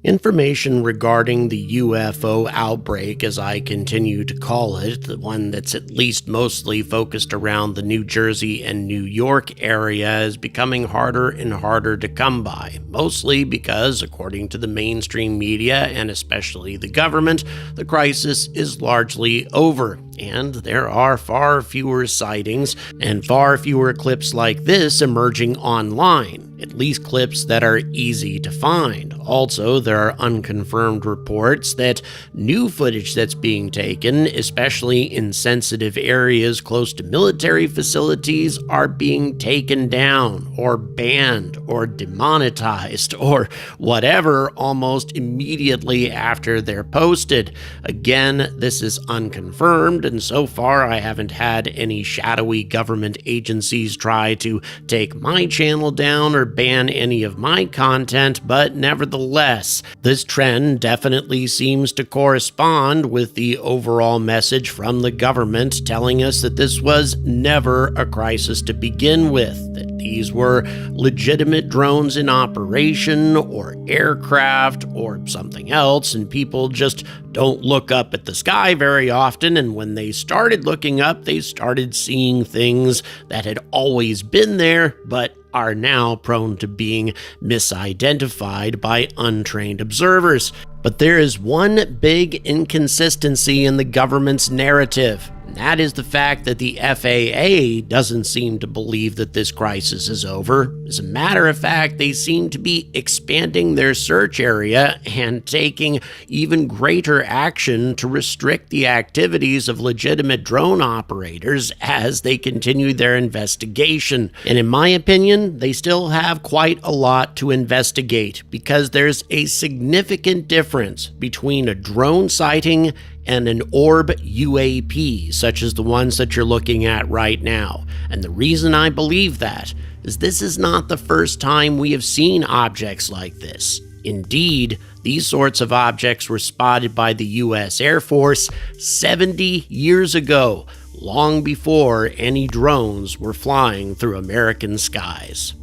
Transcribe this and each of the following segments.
Information regarding the UFO outbreak, as I continue to call it, the one that's at least mostly focused around the New Jersey and New York area, is becoming harder and harder to come by, mostly because, according to the mainstream media and especially the government, the crisis is largely over, and there are far fewer sightings and far fewer clips like this emerging online, at least clips that are easy to find. Also, there are unconfirmed reports that new footage that's being taken, especially in sensitive areas close to military facilities, are being taken down or banned or demonetized or whatever almost immediately after they're posted. Again, this is unconfirmed, and so far I haven't had any shadowy government agencies try to take my channel down or ban any of my content, but nevertheless, this trend definitely seems to correspond with the overall message from the government telling us that this was never a crisis to begin with, that these were legitimate drones in operation or aircraft or something else, and people just don't look up at the sky very often, and when they started looking up, they started seeing things that had always been there, but are now prone to being misidentified by untrained observers. But there is one big inconsistency in the government's narrative, and that is the fact that the FAA doesn't seem to believe that this crisis is over. As a matter of fact, they seem to be expanding their search area and taking even greater action to restrict the activities of legitimate drone operators as they continue their investigation. And in my opinion, they still have quite a lot to investigate, because there's a significant difference between a drone sighting and an orb UAP, such as the ones that you're looking at right now. And the reason I believe that is this is not the first time we have seen objects like this. Indeed, these sorts of objects were spotted by the U.S. Air Force 70 years ago, long before any drones were flying through American skies.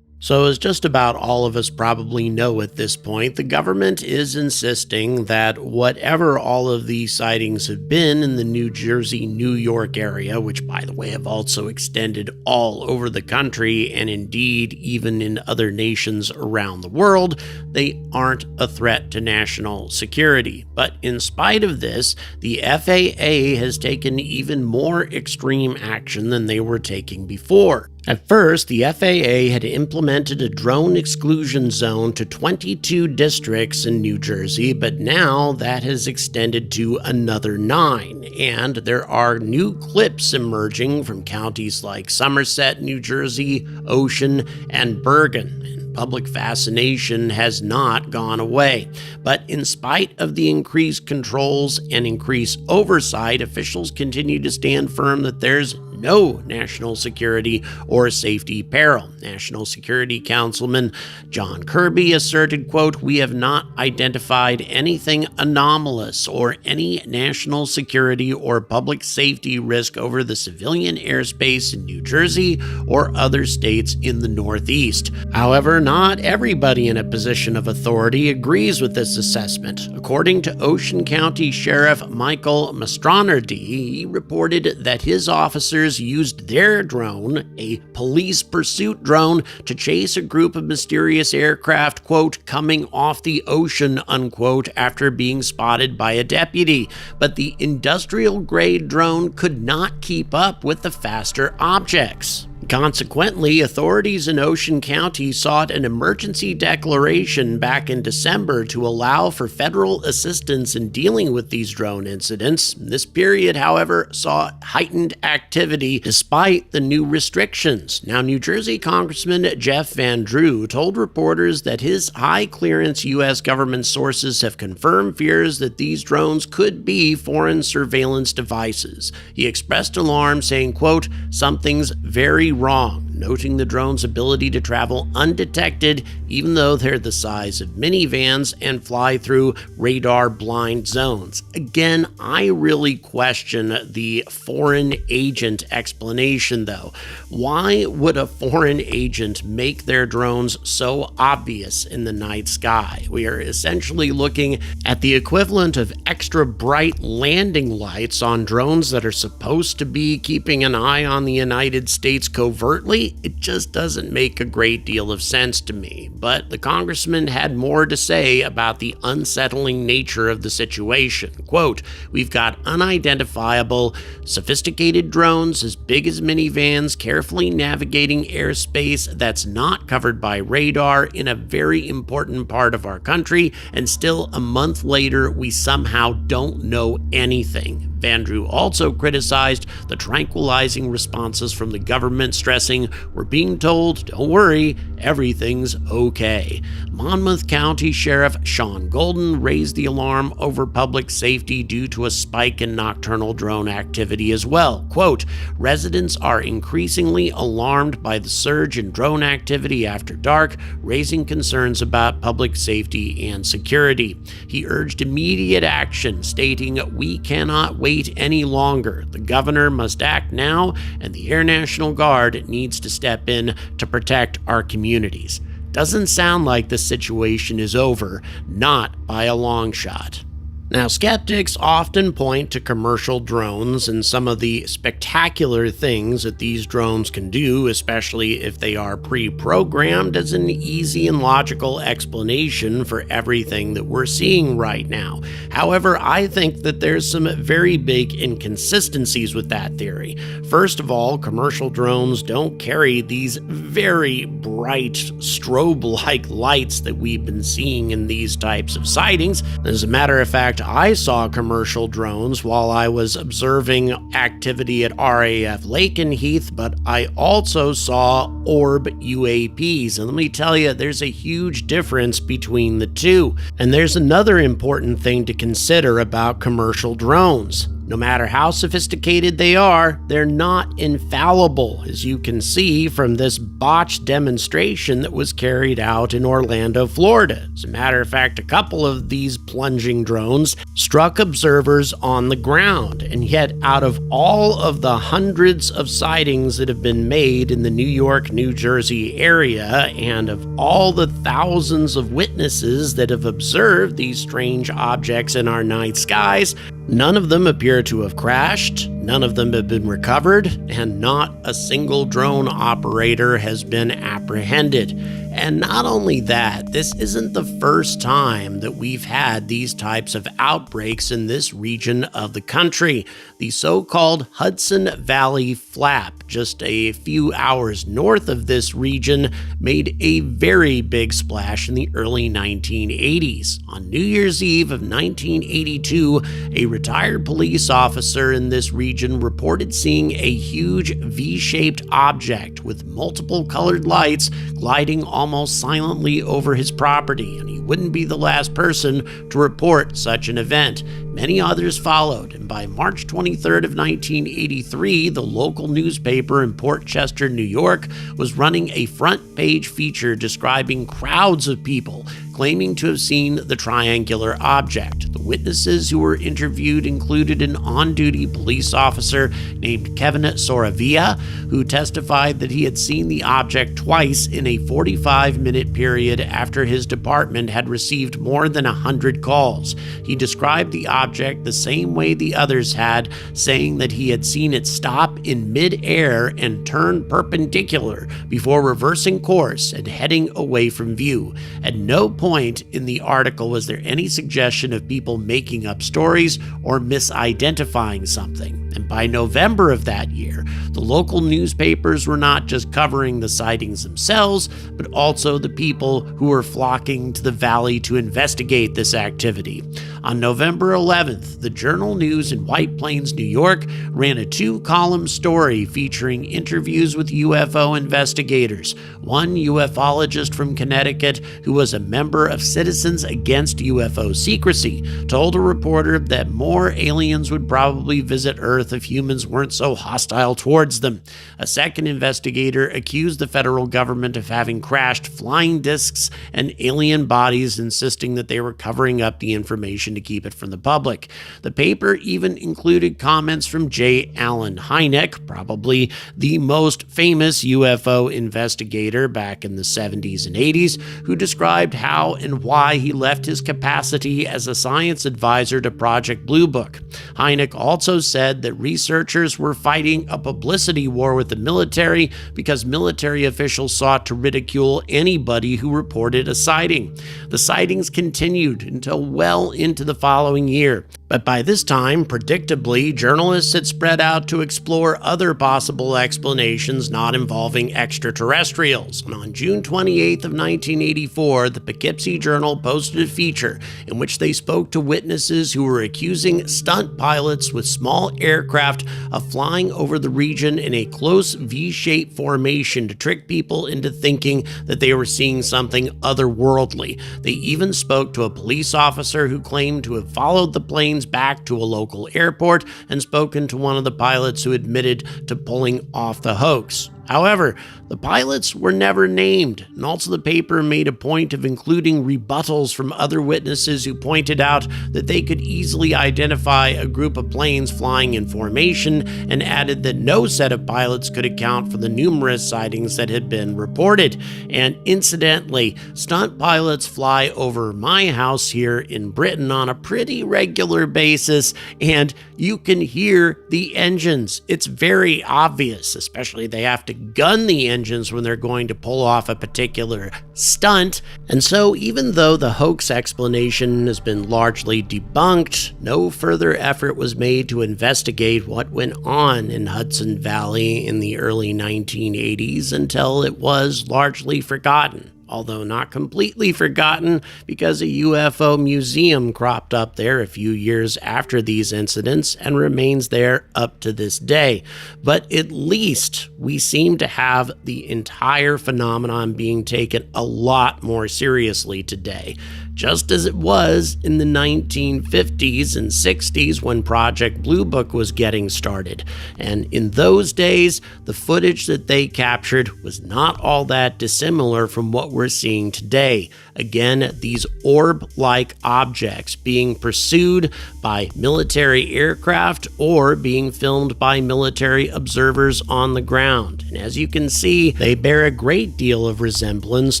So as just about all of us probably know at this point, the government is insisting that whatever all of these sightings have been in the New Jersey, New York area, which by the way have also extended all over the country and indeed even in other nations around the world, they aren't a threat to national security. But in spite of this, the FAA has taken even more extreme action than they were taking before. At first, the FAA had implemented a drone exclusion zone to 22 districts in New Jersey, but now that has extended to another 9, and there are new clips emerging from counties like Somerset, New Jersey, Ocean, and Bergen. Public fascination has not gone away. But in spite of the increased controls and increased oversight, officials continue to stand firm that there's no national security or safety peril. National Security Councilman John Kirby asserted, quote, "We have not identified anything anomalous or any national security or public safety risk over the civilian airspace in New Jersey or other states in the Northeast." However, not everybody in a position of authority agrees with this assessment. According to Ocean County Sheriff Michael Mastronardi, he reported that his officers used their drone, a police pursuit drone, to chase a group of mysterious aircraft, quote, "coming off the ocean," unquote, after being spotted by a deputy. But the industrial-grade drone could not keep up with the faster objects. Consequently, authorities in Ocean County sought an emergency declaration back in December to allow for federal assistance in dealing with these drone incidents. This period, however, saw heightened activity despite the new restrictions. Now, New Jersey Congressman Jeff Van Drew told reporters that his high-clearance U.S. government sources have confirmed fears that these drones could be foreign surveillance devices. He expressed alarm, saying, quote, "Something's very wrong. noting the drone's ability to travel undetected even though they're the size of minivans and fly through radar-blind zones. Again, I really question the foreign agent explanation, though. Why would a foreign agent make their drones so obvious in the night sky? We are essentially looking at the equivalent of extra bright landing lights on drones that are supposed to be keeping an eye on the United States covertly. It just doesn't make a great deal of sense to me. But the congressman had more to say about the unsettling nature of the situation. Quote, "We've got unidentifiable, sophisticated drones as big as minivans carefully navigating airspace that's not covered by radar in a very important part of our country, and still a month later we somehow don't know anything." Vandrew also criticized the tranquilizing responses from the government, stressing, "We're being told, don't worry, everything's okay." Monmouth County Sheriff Sean Golden raised the alarm over public safety due to a spike in nocturnal drone activity as well. Quote, "Residents are increasingly alarmed by the surge in drone activity after dark, raising concerns about public safety and security." He urged immediate action, stating, "We cannot wait any longer. The governor must act now, and the Air National Guard needs to step in to protect our communities." Doesn't sound like the situation is over, not by a long shot. Now, skeptics often point to commercial drones and some of the spectacular things that these drones can do, especially if they are pre-programmed, as an easy and logical explanation for everything that we're seeing right now. However, I think that there's some very big inconsistencies with that theory. First of all, commercial drones don't carry these very bright strobe-like lights that we've been seeing in these types of sightings. As a matter of fact, I saw commercial drones while I was observing activity at RAF Lakenheath, but I also saw orb UAPs. And let me tell you, there's a huge difference between the two. And there's another important thing to consider about commercial drones. No matter how sophisticated they are, they're not infallible, as you can see from this botched demonstration that was carried out in Orlando, Florida. As a matter of fact, a couple of these plunging drones struck observers on the ground, and yet out of all of the hundreds of sightings that have been made in the New York, New Jersey area, and of all the thousands of witnesses that have observed these strange objects in our night skies, none of them appear to have crashed, none of them have been recovered, and not a single drone operator has been apprehended. And not only that, this isn't the first time that we've had these types of outbreaks in this region of the country. The so-called Hudson Valley Flap, just a few hours north of this region, made a very big splash in the early 1980s. On New Year's Eve of 1982, a retired police officer in this region reported seeing a huge V-shaped object with multiple colored lights gliding almost silently over his property, and he wouldn't be the last person to report such an event. Many others followed, and by March 23rd of 1983, the local newspaper in Port Chester, New York, was running a front-page feature describing crowds of people claiming to have seen the triangular object. The witnesses who were interviewed included an on-duty police officer named Kevin Soravia, who testified that he had seen the object twice in a 45-minute period after his department had received more than 100 calls. He described the object the same way the others had, saying that he had seen it stop in mid-air and turn perpendicular before reversing course and heading away from view. At no point in the article was there any suggestion of people making up stories or misidentifying something. And by November of that year, the local newspapers were not just covering the sightings themselves, but also the people who were flocking to the valley to investigate this activity. On November 11th, the Journal News in White Plains, New York, ran a 2-column story featuring interviews with UFO investigators. One ufologist from Connecticut, who was a member of Citizens Against UFO Secrecy, told a reporter that more aliens would probably visit Earth Earth if humans weren't so hostile towards them. A second investigator accused the federal government of having crashed flying discs and alien bodies, insisting that they were covering up the information to keep it from the public. The paper even included comments from J. Allen Hynek, probably the most famous UFO investigator back in the 70s and 80s, who described how and why he left his capacity as a science advisor to Project Blue Book. Hynek also said that researchers were fighting a publicity war with the military because military officials sought to ridicule anybody who reported a sighting. The sightings continued until well into the following year. But by this time, predictably, journalists had spread out to explore other possible explanations not involving extraterrestrials. And on June 28th of 1984, the Poughkeepsie Journal posted a feature in which they spoke to witnesses who were accusing stunt pilots with small aircraft of flying over the region in a close V-shaped formation to trick people into thinking that they were seeing something otherworldly. They even spoke to a police officer who claimed to have followed the planes back to a local airport and spoken to one of the pilots who admitted to pulling off the hoax. However, the pilots were never named, and also the paper made a point of including rebuttals from other witnesses who pointed out that they could easily identify a group of planes flying in formation, and added that no set of pilots could account for the numerous sightings that had been reported. And incidentally, stunt pilots fly over my house here in Britain on a pretty regular basis, and you can hear the engines. It's very obvious, especially they have to gun the engines when they're going to pull off a particular stunt. And so even though the hoax explanation has been largely debunked, no further effort was made to investigate what went on in Hudson Valley in the early 1980s until it was largely forgotten. Although not completely forgotten, because a UFO museum cropped up there a few years after these incidents and remains there up to this day. But at least we seem to have the entire phenomenon being taken a lot more seriously today, just as it was in the 1950s and 60s when Project Blue Book was getting started. And in those days, the footage that they captured was not all that dissimilar from what we're seeing today. Again, these orb-like objects being pursued by military aircraft or being filmed by military observers on the ground. And as you can see, they bear a great deal of resemblance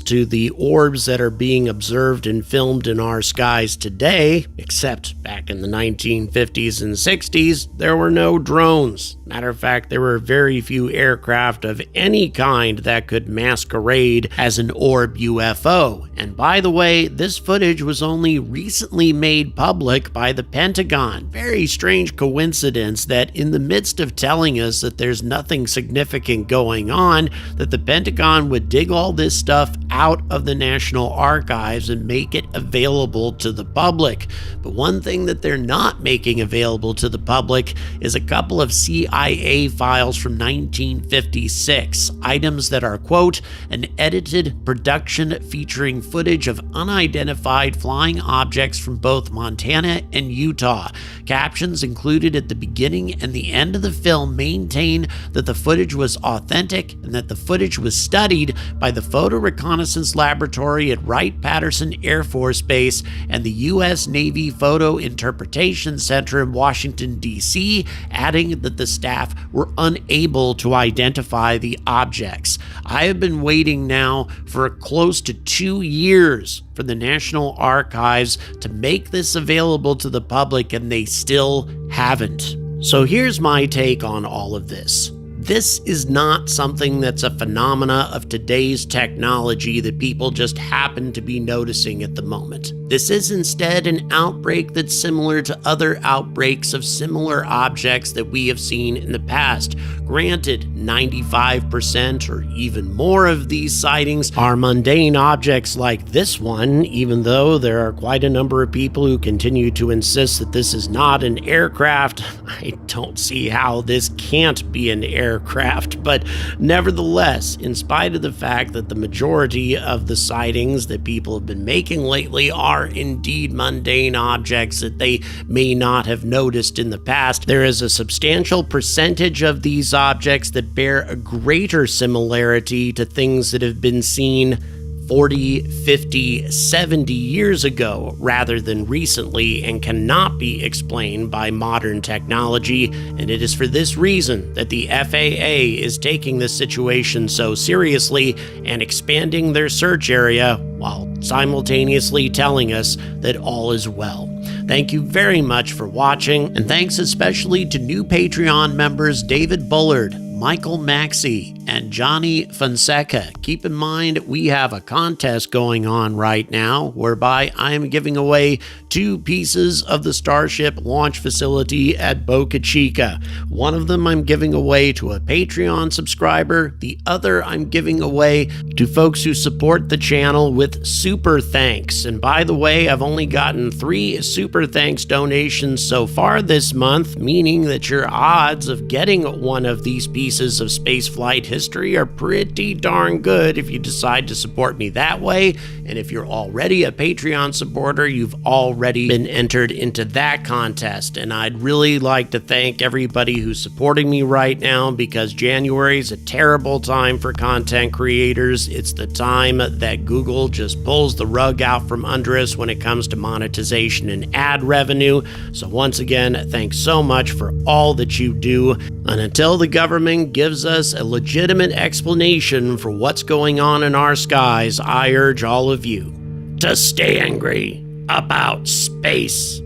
to the orbs that are being observed and filmed in our skies today, except back in the 1950s and 60s, there were no drones. Matter of fact, there were very few aircraft of any kind that could masquerade as an orb UFO. And by the way, this footage was only recently made public by the Pentagon. Very strange coincidence that in the midst of telling us that there's nothing significant going on, that the Pentagon would dig all this stuff out of the National Archives and make it available to the public. But one thing that they're not making available to the public is a couple of CIA files from 1956, items that are, quote, an edited production featuring footage of unidentified flying objects from both Montana and Utah. Captions included at the beginning and the end of the film maintain that the footage was authentic and that the footage was studied by the Photo Reconnaissance Laboratory at Wright-Patterson Air Force Base and the U.S. Navy Photo Interpretation Center in Washington, D.C., adding that the staff were unable to identify the objects. I have been waiting now for close to 2 years for the National Archives to make this available to the public, and they still haven't. So here's my take on all of this. This is not something that's a phenomena of today's technology that people just happen to be noticing at the moment. This is instead an outbreak that's similar to other outbreaks of similar objects that we have seen in the past. Granted, 95% or even more of these sightings are mundane objects like this one, even though there are quite a number of people who continue to insist that this is not an aircraft. I don't see how this can't be an aircraft. aircraft. But nevertheless, in spite of the fact that the majority of the sightings that people have been making lately are indeed mundane objects that they may not have noticed in the past, there is a substantial percentage of these objects that bear a greater similarity to things that have been seen 40, 50, 70 years ago rather than recently, and cannot be explained by modern technology. And it is for this reason that the FAA is taking this situation so seriously and expanding their search area while simultaneously telling us that all is well. Thank you very much for watching, and thanks especially to new Patreon members David Bullard, Michael Maxey, and Johnny Fonseca. Keep in mind, we have a contest going on right now whereby I am giving away 2 pieces of the Starship launch facility at Boca Chica. One of them I'm giving away to a Patreon subscriber. The other I'm giving away to folks who support the channel with super thanks. And by the way, I've only gotten 3 super thanks donations so far this month, meaning that your odds of getting one of these pieces of spaceflight history are pretty darn good if you decide to support me that way. And if you're already a Patreon supporter, you've already been entered into that contest. And I'd really like to thank everybody who's supporting me right now, because January is a terrible time for content creators. It's the time that Google just pulls the rug out from under us when it comes to monetization and ad revenue. So once again, thanks so much for all that you do. And until the government gives us a legitimate explanation for what's going on in our skies, I urge all of you to stay angry about space.